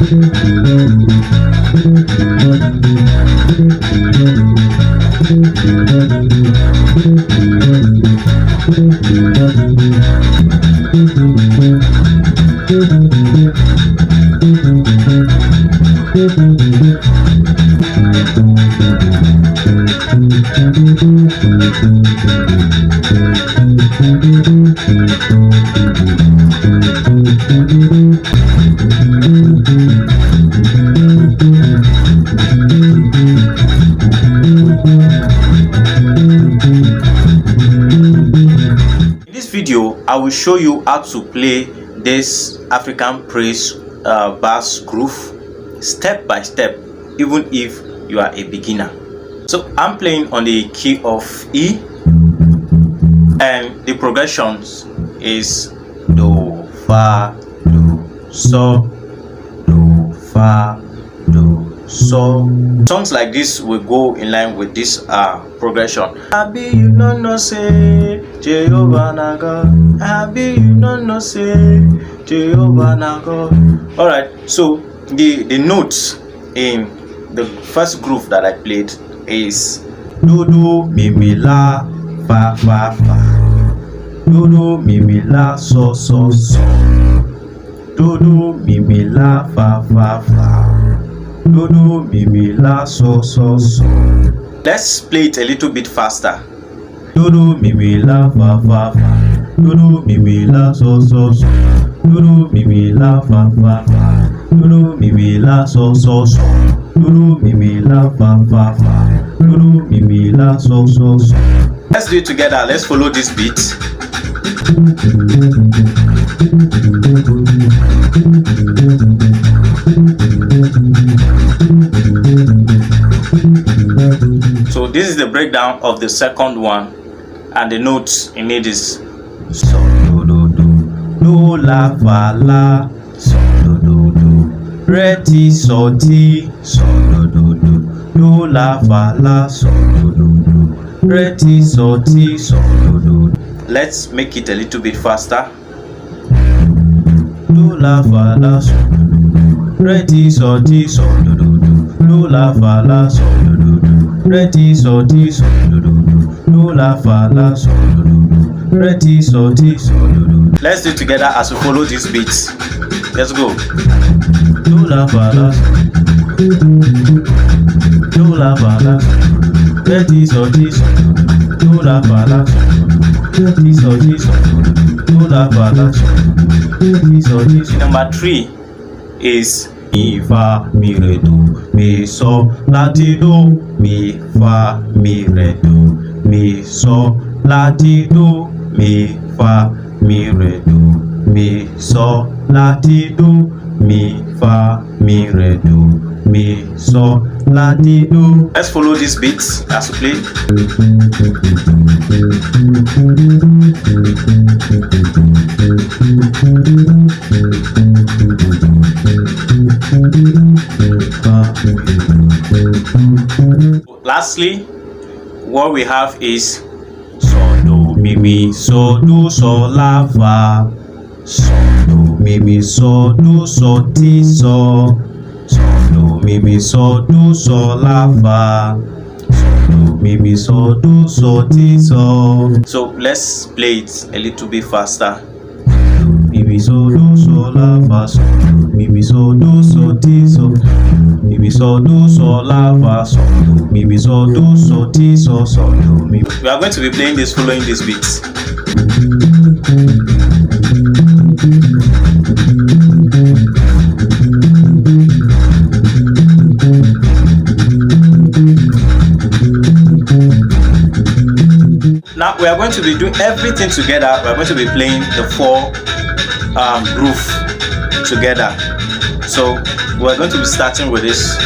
In this video, I will show you how to play this African praise bass groove step by step, even if you are a beginner. So I'm playing on the key of E, and the progressions is do, fa, do, so, do, fa, do, so. Songs like this will go in line with this progression. Happy you don't know say Jehovah na God. Happy you don't know say Jehovah na God. All right. So the notes in the first groove that I played is do do mi mi la fa fa fa. Do do mi mi la so so so. Do do mi mi la fa fa fa. Do do mi mi la so so so. Let's play it a little bit faster. Do do mi mi la fa fa fa. Do do mi mi la so so so. Do do mi mi la fa fa fa. Do do mi mi la so so so. Do do mi mi la fa fa fa. Do do mi mi la so so so. Let's do it together. Let's follow this beat. So this is the breakdown of the second one, and the notes in it is so do do do la fa la, so do do do re ti so ti, so do do la fa la, so do do re ti so ti, so do. Let's make it a little bit faster. Do la fa la, so re ti so ti, so do la fa la, so do re ti so ti, so do la fa la, so re ti so ti, so do. Let's do it together as we follow these beats. Let's go. Do la fa la, do la fa la, re ti so ti, so do la fa la, re ti so ti, so do la fa la, re ti so ti. Number 3 is mi fa mi re do mi so la ti do mi fa mi re do mi so la ti do mi fa mi re do mi so la ti do mi fa mi re do mi so la ti do. Let's follow these beats as we play. Lastly, what we have is so do mi mi so do so la fa, so do mi mi so do so ti so, so do mi mi so do so la fa, so do mi mi so do so ti so. So let's play it a little bit faster. Mi mi so do so la fa, so mi mi so do so ti so, mi mi so do so la fa, so mi mi so do so ti so, so do mi. We are going to be playing this following these beats. Now we are going to be doing everything together. We are going to be playing the 4 groove together. So we are going to be starting with this.